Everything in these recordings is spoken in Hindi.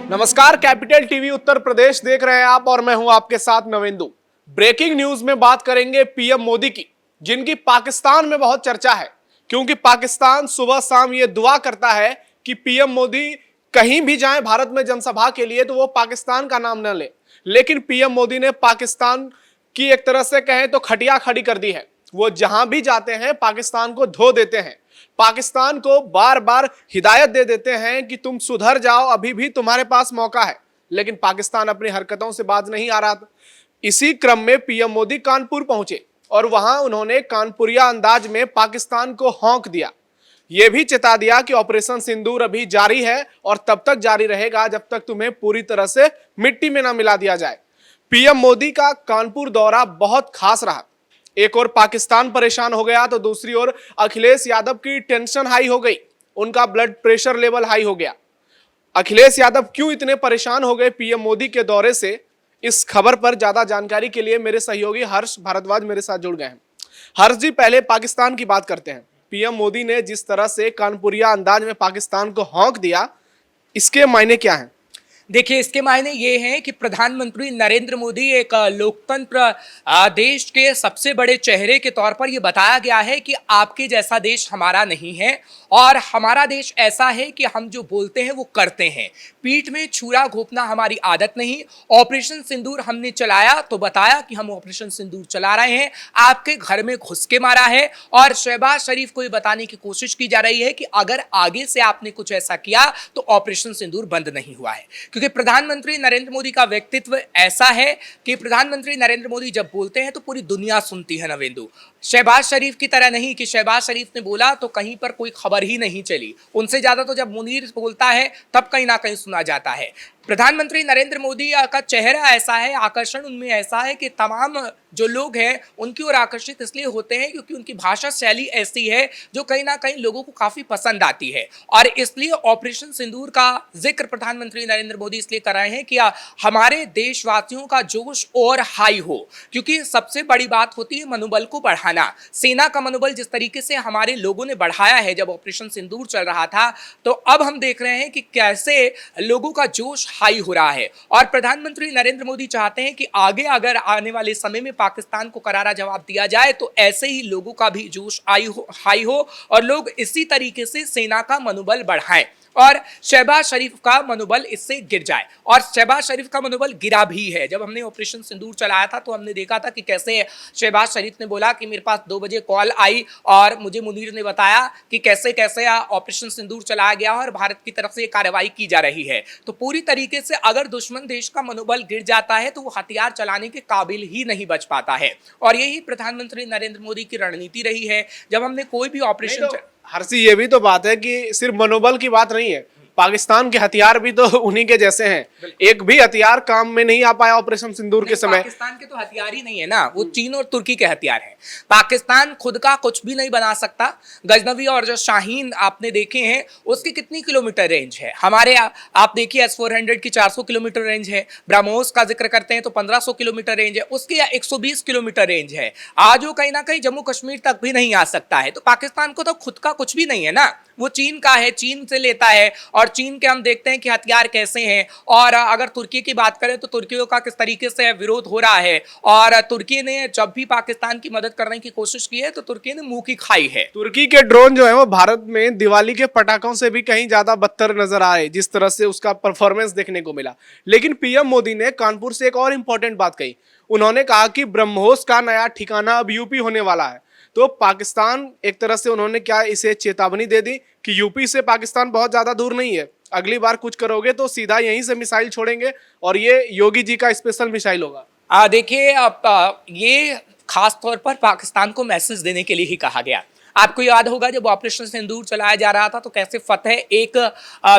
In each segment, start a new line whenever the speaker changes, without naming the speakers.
नमस्कार, कैपिटल टीवी उत्तर प्रदेश देख रहे हैं आप और मैं हूं आपके साथ नवेंदु। ब्रेकिंग न्यूज में बात करेंगे पीएम मोदी की, जिनकी पाकिस्तान में बहुत चर्चा है, क्योंकि पाकिस्तान सुबह शाम ये दुआ करता है कि पीएम मोदी कहीं भी जाएं भारत में जनसभा के लिए तो वो पाकिस्तान का नाम न ले। लेकिन पीएम मोदी ने पाकिस्तान की एक तरह से कहें तो खटिया खड़ी कर दी है। वो जहां भी जाते हैं पाकिस्तान को धो देते हैं, पाकिस्तान को बार बार हिदायत दे देते हैं कि तुम सुधर जाओ, अभी भी तुम्हारे पास मौका है। लेकिन पाकिस्तान अपनी हरकतों से बाज नहीं आ रहा था। इसी क्रम में पीएम मोदी कानपुर पहुंचे और वहां उन्होंने कानपुरिया अंदाज में पाकिस्तान को हौंक दिया। यह भी चेता दिया कि ऑपरेशन सिंदूर अभी जारी है और तब तक जारी रहेगा जब तक तुम्हें पूरी तरह से मिट्टी में ना मिला दिया जाए। पीएम मोदी का कानपुर दौरा बहुत खास रहा। एक और पाकिस्तान परेशान हो गया तो दूसरी ओर अखिलेश यादव की टेंशन हाई हो गई, उनका ब्लड प्रेशर लेवल हाई हो गया। अखिलेश यादव क्यों इतने परेशान हो गए पीएम मोदी के दौरे से, इस खबर पर ज्यादा जानकारी के लिए मेरे सहयोगी हर्ष भारद्वाज मेरे साथ जुड़ गए हैं। हर्ष जी, पहले पाकिस्तान की बात करते हैं। पीएम मोदी ने जिस तरह से कानपुरिया अंदाज में पाकिस्तान को हौंक दिया, इसके मायने क्या हैं?
देखिए, इसके मायने ये हैं कि प्रधानमंत्री नरेंद्र मोदी एक लोकतंत्र देश के सबसे बड़े चेहरे के तौर पर ये बताया गया है कि आपके जैसा देश हमारा नहीं है और हमारा देश ऐसा है कि हम जो बोलते हैं वो करते हैं। पीठ में छुरा घोंपना हमारी आदत नहीं। ऑपरेशन सिंदूर हमने चलाया तो बताया कि हम ऑपरेशन सिंदूर चला रहे हैं, आपके घर में घुस के मारा है। और शहबाज शरीफ को ये बताने की कोशिश की जा रही है कि अगर आगे से आपने कुछ ऐसा किया तो ऑपरेशन सिंदूर बंद नहीं हुआ है। क्योंकि प्रधानमंत्री नरेंद्र मोदी का व्यक्तित्व ऐसा है कि प्रधानमंत्री नरेंद्र मोदी जब बोलते हैं तो पूरी दुनिया सुनती है नवेंदु। शहबाज शरीफ की तरह नहीं कि शहबाज शरीफ ने बोला तो कहीं पर कोई खबर ही नहीं चली। उनसे ज्यादा तो जब मुनीर बोलता है तब कहीं ना कहीं सुना जाता है। प्रधानमंत्री नरेंद्र मोदी का चेहरा ऐसा है, आकर्षण उनमें ऐसा है कि तमाम जो लोग हैं उनकी ओर आकर्षित इसलिए होते हैं क्योंकि उनकी भाषा शैली ऐसी है जो कहीं ना कहीं लोगों को काफी पसंद आती है। और इसलिए ऑपरेशन सिंदूर का जिक्र प्रधानमंत्री नरेंद्र मोदी इसलिए कर रहे हैं कि हमारे देशवासियों का जोश और हाई हो। क्योंकि सबसे बड़ी बात होती है मनोबल को बढ़ाना। सेना का मनोबल जिस तरीके से हमारे लोगों ने बढ़ाया है जब ऑपरेशन सिंदूर चल रहा था, तो अब हम देख रहे हैं कि कैसे लोगों का जोश हाई हो रहा है। और प्रधानमंत्री नरेंद्र मोदी चाहते हैं कि आगे अगर आने वाले समय में पाकिस्तान को करारा जवाब दिया जाए तो ऐसे ही लोगों का भी जोश हाई हो और लोग इसी तरीके से सेना का मनोबल बढ़ाएं और शहबाज शरीफ का मनोबल इससे गिर जाए। और शहबाज शरीफ का मनोबल गिरा भी है। जब हमने ऑपरेशन सिंदूर चलाया था तो हमने देखा था कि कैसे शहबाज शरीफ ने बोला कि मेरे पास 2 बजे कॉल आई और मुझे मुनीर ने बताया कि कैसे कैसे ऑपरेशन सिंदूर चलाया गया और भारत की तरफ से कार्रवाई की जा रही है। तो पूरी तरीके से अगर दुश्मन देश का मनोबल गिर जाता है तो वो हथियार चलाने के काबिल ही नहीं बच पाता है। और यही प्रधानमंत्री नरेंद्र मोदी की रणनीति रही है। जब हमने कोई भी ऑपरेशन
हर्षी, ये भी तो बात है कि सिर्फ मनोबल की बात नहीं है, पाकिस्तान के हथियार भी तो उन्हीं के जैसे हैं। एक भी हथियार काम में नहीं आ पाया ऑपरेशन सिंदूर के समय।
पाकिस्तान के तो हथियार ही नहीं है ना, वो चीन और तुर्की के हथियार हैं। पाकिस्तान खुद का कुछ भी नहीं बना सकता। गजनवी और जो शाहीन आपने देखे हैं उसकी कितनी किलोमीटर रेंज है। हमारे आप देखिए S-400 की 400 किलोमीटर रेंज है। ब्रह्मोस का जिक्र करते हैं तो 1500 किलोमीटर रेंज है, उसकी 120 किलोमीटर रेंज है। आज वो कहीं ना कहीं जम्मू कश्मीर तक भी नहीं आ सकता है। तो पाकिस्तान को तो खुद का कुछ भी नहीं है ना, वो चीन का है, चीन से लेता है। और चीन के हम देखते हैं कि हथियार कैसे हैं। और अगर तुर्की की बात करें तो तुर्की का किस तरीके से विरोध हो रहा है। और तुर्की ने जब भी पाकिस्तान की मदद करने की कोशिश की है तो तुर्की ने मुंह की खाई है।
तुर्की के ड्रोन जो है वो भारत में दिवाली के पटाखों से भी कहीं ज्यादा बदतर नजर आए, जिस तरह से उसका परफॉर्मेंस देखने को मिला। लेकिन पीएम मोदी ने कानपुर से एक और इंपॉर्टेंट बात कही। उन्होंने कहा कि ब्रह्मोस का नया ठिकाना अब यूपी होने वाला है। तो पाकिस्तान एक तरह से उन्होंने क्या इसे चेतावनी दे दी कि यूपी से पाकिस्तान बहुत ज्यादा दूर नहीं है, अगली बार कुछ करोगे तो सीधा यहीं से मिसाइल छोड़ेंगे और ये योगी जी का स्पेशल मिसाइल होगा।
देखिए, ये खास तौर पर पाकिस्तान को मैसेज देने के लिए ही कहा गया। आपको याद होगा जब ऑपरेशन सिंदूर चलाया जा रहा था तो कैसे फतेह एक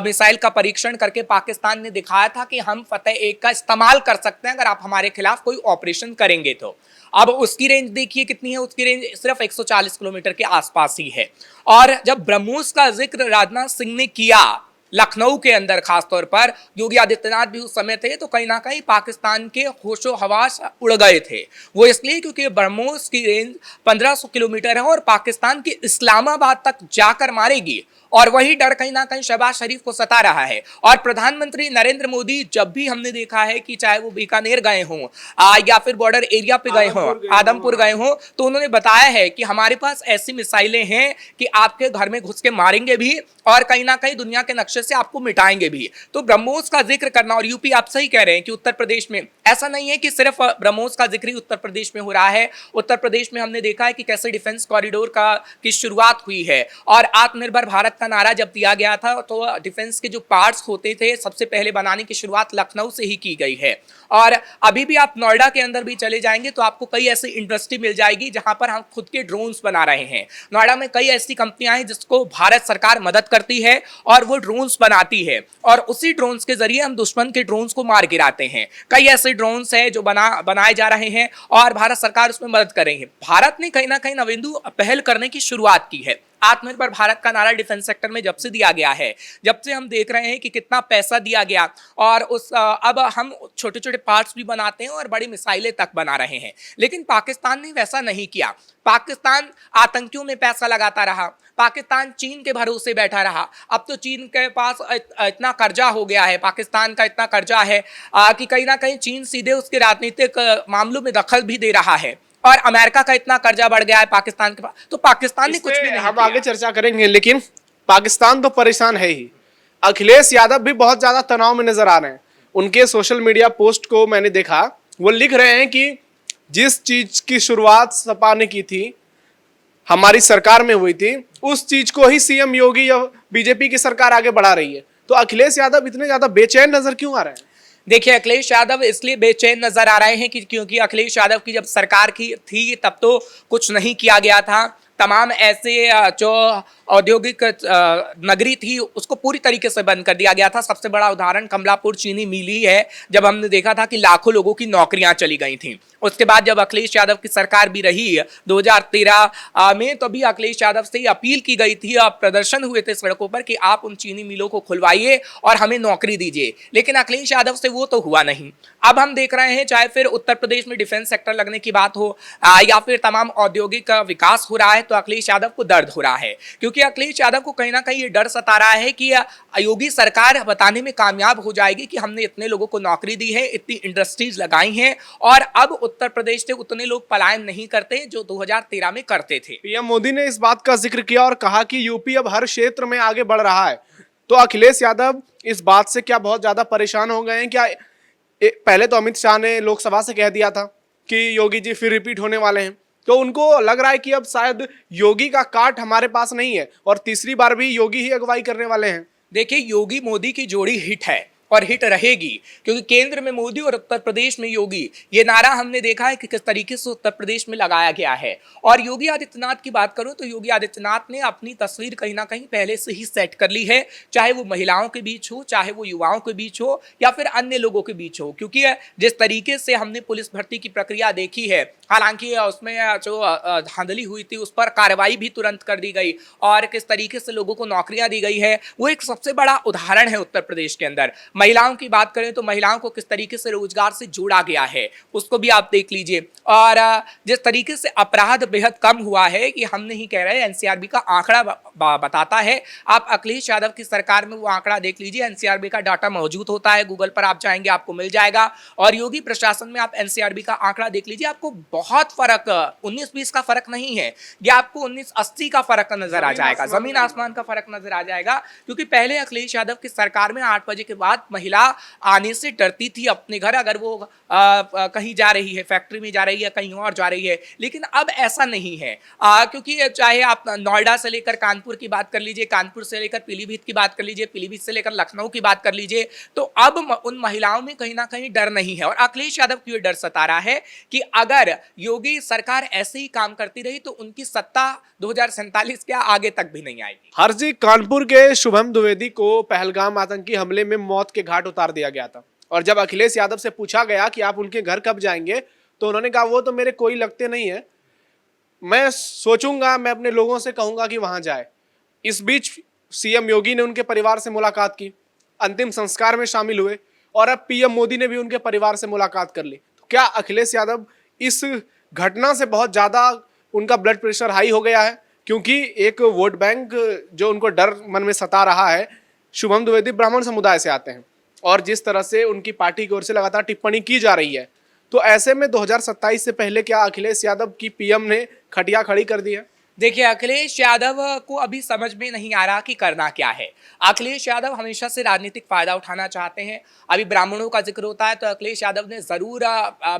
मिसाइल का परीक्षण करके पाकिस्तान ने दिखाया था कि हम फतेह एक का इस्तेमाल कर सकते हैं अगर आप हमारे खिलाफ कोई ऑपरेशन करेंगे तो। अब उसकी रेंज देखिए कितनी है, उसकी रेंज सिर्फ 140 किलोमीटर के आसपास ही है। और जब ब्रह्मोस का जिक्र राजनाथ सिंह ने किया लखनऊ के अंदर, खासतौर पर योगी आदित्यनाथ भी उस समय थे, तो कहीं ना कहीं पाकिस्तान के होशो हवास उड़ गए थे। वो इसलिए क्योंकि ब्रह्मोस की रेंज 1500 किलोमीटर है और पाकिस्तान के इस्लामाबाद तक जाकर मारेगी और वही डर कहीं ना कहीं शहबाज शरीफ को सता रहा है। और प्रधानमंत्री नरेंद्र मोदी जब भी हमने देखा है कि चाहे वो बीकानेर गए हों या फिर बॉर्डर एरिया पे गए हों, आदमपुर गए हों, तो उन्होंने बताया है कि हमारे पास ऐसी मिसाइलें हैं कि आपके घर में घुस के मारेंगे भी और कहीं ना कहीं दुनिया के नक्शे से आपको मिटाएंगे भी। तो ब्रह्मोस का जिक्र करना, और यूपी आप सही कह रहे हैं कि उत्तर प्रदेश में ऐसा नहीं है कि सिर्फ ब्रह्मोस का जिक्र ही उत्तर प्रदेश में हो रहा है। उत्तर प्रदेश में हमने देखा है कि कैसे डिफेंस कॉरिडोर की शुरुआत हुई है और आत्मनिर्भर भारत का नारा जब दिया गया था तो डिफेंस के जो पार्ट्स होते थे सबसे पहले बनाने की शुरुआत लखनऊ से ही की गई है। और अभी भी आप नोएडा के अंदर भी चले जाएंगे तो आपको कई ऐसी इंडस्ट्री मिल जाएगी जहां पर हम खुद के ड्रोन्स बना रहे हैं। नोएडा में कई ऐसी कंपनियां हैं जिसको भारत सरकार मदद करती है और वो ड्रोन्स बनाती है और उसी ड्रोन्स के जरिए हम दुश्मन के ड्रोन्स को मार गिराते हैं। कई ऐसे ड्रोन्स हैं जो बनाए जा रहे हैं और भारत सरकार उसमें मदद कर रही है। भारत ने कहीं ना कहीं नवेंदु पहल करने की शुरुआत की है। आत्मनिर्भर भारत का नारा डिफेंस सेक्टर में जब से दिया गया है, जब से हम देख रहे हैं कि कितना पैसा दिया गया और अब हम छोटे छोटे पार्ट्स भी बनाते हैं और बड़ी मिसाइलें तक बना रहे हैं। लेकिन पाकिस्तान ने वैसा नहीं किया। पाकिस्तान आतंकियों में पैसा लगाता रहा, पाकिस्तान चीन के भरोसे बैठा रहा। अब तो चीन के पास इतना कर्जा हो गया है, पाकिस्तान का इतना कर्जा है कि कहीं ना कहीं चीन सीधे उसके राजनीतिक मामलों में दखल भी दे रहा है और अमेरिका का इतना कर्जा बढ़ गया है पाकिस्तान के पास। तो पाकिस्तान ने कुछ भी नहीं
हम आगे चर्चा करेंगे, लेकिन पाकिस्तान तो परेशान है ही। अखिलेश यादव भी बहुत ज्यादा तनाव में नजर आ रहे हैं। उनके सोशल मीडिया पोस्ट को मैंने देखा, वो लिख रहे हैं कि जिस चीज की शुरुआत सपा ने की थी, हमारी सरकार में हुई थी, उस चीज को ही सीएम योगी या बीजेपी की सरकार आगे बढ़ा रही है। तो अखिलेश यादव इतने ज्यादा बेचैन नजर क्यों आ रहे हैं?
देखिए, अखिलेश यादव इसलिए बेचैन नजर आ रहे हैं कि क्योंकि अखिलेश यादव की जब सरकार की थी तब तो कुछ नहीं किया गया था। तमाम ऐसे जो औद्योगिक नगरी थी उसको पूरी तरीके से बंद कर दिया गया था। सबसे बड़ा उदाहरण कमलापुर चीनी मिल ही है, जब हमने देखा था कि लाखों लोगों की नौकरियां चली गई थी। उसके बाद जब अखिलेश यादव की सरकार भी रही 2013 में, तो भी अखिलेश यादव से अपील की गई थी, प्रदर्शन हुए थे सड़कों पर कि आप उन चीनी मिलों को खुलवाइए और हमें नौकरी दीजिए। लेकिन अखिलेश यादव से वो तो हुआ नहीं। अब हम देख रहे हैं, चाहे फिर उत्तर प्रदेश में डिफेंस सेक्टर लगने की बात हो या फिर तमाम औद्योगिक विकास हो रहा है, तो अखिलेश यादव को दर्द हो रहा है। क्योंकि अखिलेश यादव को कहीं ना कहीं ये डर सता रहा है कि योगी सरकार बताने में कामयाब हो जाएगी कि हमने इतने लोगों को नौकरी दी है, इतनी इंडस्ट्रीज लगाई हैं और अब उत्तर प्रदेश से उतने लोग पलायन नहीं करते जो 2013 में करते थे।
पीएम मोदी ने इस बात का जिक्र किया और कहा कि यूपी अब हर क्षेत्र में आगे बढ़ रहा है। तो अखिलेश यादव इस बात से क्या बहुत ज्यादा परेशान हो गए हैं? क्या पहले तो अमित शाह ने लोकसभा से कह दिया था कि योगी जी फिर रिपीट होने वाले हैं, तो उनको लग रहा है कि अब शायद योगी का काट हमारे पास नहीं है और तीसरी बार भी योगी ही अगुवाई करने वाले हैं।
देखिए, योगी मोदी की जोड़ी हिट है और हिट रहेगी, क्योंकि केंद्र में मोदी और उत्तर प्रदेश में योगी, ये नारा हमने देखा है कि किस तरीके से उत्तर प्रदेश में लगाया गया है। और योगी आदित्यनाथ की बात करूं तो योगी आदित्यनाथ ने अपनी तस्वीर कहीं ना कहीं पहले से ही सेट कर ली है, चाहे वो महिलाओं के बीच हो, चाहे वो युवाओं के बीच हो या फिर अन्य लोगों के बीच हो। क्योंकि जिस तरीके से हमने पुलिस भर्ती की प्रक्रिया देखी है, हालांकि उसमें जो धांधली हुई थी उस पर कार्रवाई भी तुरंत कर दी गई और किस तरीके से लोगों को नौकरियां दी गई है, वो एक सबसे बड़ा उदाहरण है उत्तर प्रदेश के अंदर। महिलाओं की बात करें तो महिलाओं को किस तरीके से रोजगार से जोड़ा गया है उसको भी आप देख लीजिए। और जिस तरीके से अपराध बेहद कम हुआ है, कि हम नहीं कह रहे, एनसीआरबी का आंकड़ा बताता है। आप अखिलेश यादव की सरकार में वो आंकड़ा देख लीजिए, एनसीआरबी का डाटा मौजूद होता है, गूगल पर आप जाएंगे आपको मिल जाएगा। और योगी प्रशासन में आप एनसीआरबी का आंकड़ा देख लीजिए, आपको बहुत फर्क, 19-20 का फर्क नहीं है, ये आपको 19-80 का फर्क नजर आ जाएगा, जमीन आसमान का फर्क नजर आ जाएगा। क्योंकि पहले अखिलेश यादव की सरकार में 8 बजे के बाद महिला आने से डरती थी अपने घर, अगर वो कहीं जा रही है, फैक्ट्री में जा रही है, कहीं और जा रही है। लेकिन अब ऐसा नहीं है, क्योंकि चाहे आप नोएडा से लेकर कानपुर की बात कर लीजिए, कानपुर से लेकर पीलीभीत की बात कर लीजिए, पीलीभीत से लेकर लखनऊ की बात कर लीजिए, तो अब उन महिलाओं में कहीं ना कहीं डर नहीं है। और अखिलेश यादव को यह डर सता रहा है कि अगर योगी सरकार ऐसे ही काम करती रही तो उनकी सत्ता 2047 के आगे तक भी नहीं आएगी।
हरजी, कानपुर के शुभम द्विवेदी को पहलगाम आतंकी हमले में मौत के घाट उतार दिया गया था और जब अखिलेश यादव से पूछा गया कि आप उनके घर कब जाएंगे, तो उन्होंने कहा वो तो मेरे कोई लगते नहीं है, मैं सोचूंगा, मैं अपने लोगों से कहूंगा कि वहां जाए। इस बीच सीएम योगी ने उनके परिवार से मुलाकात की, अंतिम संस्कार में शामिल हुए और अब पीएम मोदी ने भी उनके परिवार से मुलाकात कर ली। तो क्या अखिलेश यादव इस घटना से बहुत ज्यादा उनका ब्लड प्रेशर हाई हो गया है? क्योंकि एक वोट बैंक जो उनको डर मन में सता रहा है, शुभम द्विवेदी ब्राह्मण समुदाय से आते हैं और जिस तरह से उनकी पार्टी की ओर से लगातार टिप्पणी की जा रही है, तो ऐसे में 2027 से पहले क्या अखिलेश यादव की पीएम ने खटिया खड़ी कर दी है?
देखिए, अखिलेश यादव को अभी समझ में नहीं आ रहा कि करना क्या है। अखिलेश यादव हमेशा से राजनीतिक फायदा उठाना चाहते हैं। अभी ब्राह्मणों का जिक्र होता है तो अखिलेश यादव ने जरूर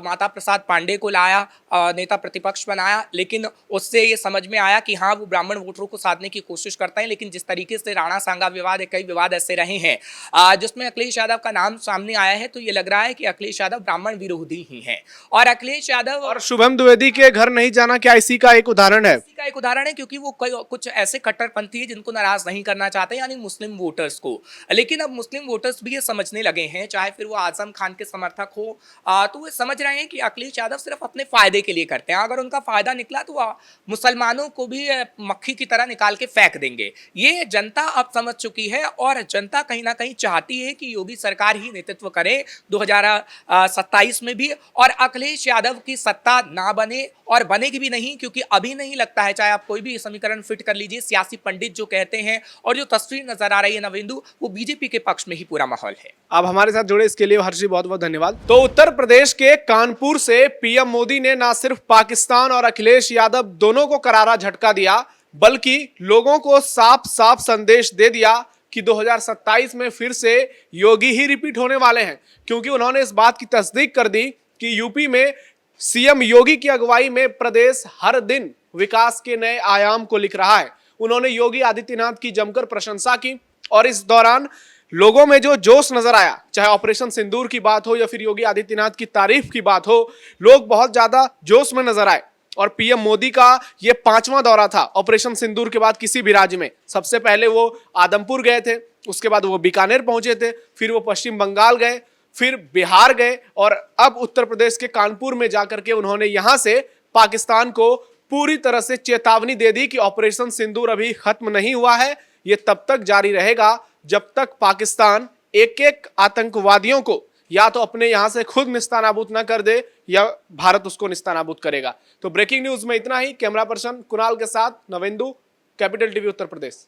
माता प्रसाद पांडे को लाया, नेता प्रतिपक्ष बनाया, लेकिन उससे ये समझ में आया कि हाँ, वो ब्राह्मण वोटरों को साधने की कोशिश करते हैं। लेकिन जिस तरीके से राणा सांगा विवाद, कई विवाद ऐसे रहे हैं जिसमें अखिलेश यादव का नाम सामने आया है, तो ये लग रहा है कि अखिलेश यादव ब्राह्मण विरोधी ही है। और अखिलेश यादव
और शुभम द्विवेदी के घर नहीं जाना क्या इसी का एक उदाहरण है?
इसी का एक उदाहरण है, क्योंकि वो कुछ ऐसे कट्टरपंथी है जिनको नाराज नहीं करना चाहते, यानी मुस्लिम वोटर्स को। लेकिन अब मुस्लिम वोटर्स भी ये समझने लगे हैं, चाहे फिर वो आजम खान के समर्थक हो, तो वो समझ रहे हैं कि अखिलेश यादव सिर्फ अपने फायदे के लिए करते हैं। अगर उनका फायदा निकला तो मुसलमानों को भी मक्खी की तरह निकाल के फेंक देंगे। ये जनता अब समझ चुकी है और जनता कहीं ना कहीं चाहती है कि योगी सरकार ही नेतृत्व करे 2027 में भी, और अखिलेश यादव की सत्ता ना बने, और बनेगी भी नहीं, क्योंकि अभी नहीं लगता है, चाहे आप कोई भी समीकरण फिट कर लीजिए, सियासी पंडित जो कहते हैं और जो तस्वीर नजर आ रही है नवेंदु, वो बीजेपी के पक्ष में ही पूरा माहौल है।
आप हमारे साथ जुड़े इसके लिए हर्षी बहुत बहुत धन्यवाद। तो उत्तर प्रदेश के कानपुर से पीएम मोदी ने ना सिर्फ पाकिस्तान और अखिलेश यादव दोनों को करारा झटका दिया, बल्कि लोगों को साफ साफ संदेश दे दिया कि 2027 में फिर से योगी ही रिपीट होने वाले हैं, क्योंकि उन्होंने इस बात की तस्दीक कर दी कि यूपी में सीएम योगी की अगुवाई में प्रदेश हर दिन विकास के नए आयाम को लिख रहा है। उन्होंने योगी आदित्यनाथ की जमकर प्रशंसा की और इस दौरान लोगों में जो जोश नजर आया, चाहे ऑपरेशन सिंदूर की बात हो या फिर योगी आदित्यनाथ की तारीफ की बात हो, लोग बहुत ज्यादा जोश में नजर आए। और पीएम मोदी का ये 5वां दौरा था ऑपरेशन सिंदूर के बाद किसी भी राज्य में। सबसे पहले वो आदमपुर गए थे, उसके बाद वो बीकानेर पहुंचे थे, फिर वो पश्चिम बंगाल गए, फिर बिहार गए और अब उत्तर प्रदेश के कानपुर में जाकर के उन्होंने यहां से पाकिस्तान को पूरी तरह से चेतावनी दे दी कि ऑपरेशन सिंदूर अभी खत्म नहीं हुआ है, ये तब तक जारी रहेगा जब तक पाकिस्तान एक एक आतंकवादियों को या तो अपने यहां से खुद निस्तानाबूद ना कर दे या भारत उसको निस्तानाबूद करेगा। तो ब्रेकिंग न्यूज में इतना ही। कैमरा पर्सन कुणाल के साथ नवेंदु, कैपिटल टीवी उत्तर प्रदेश।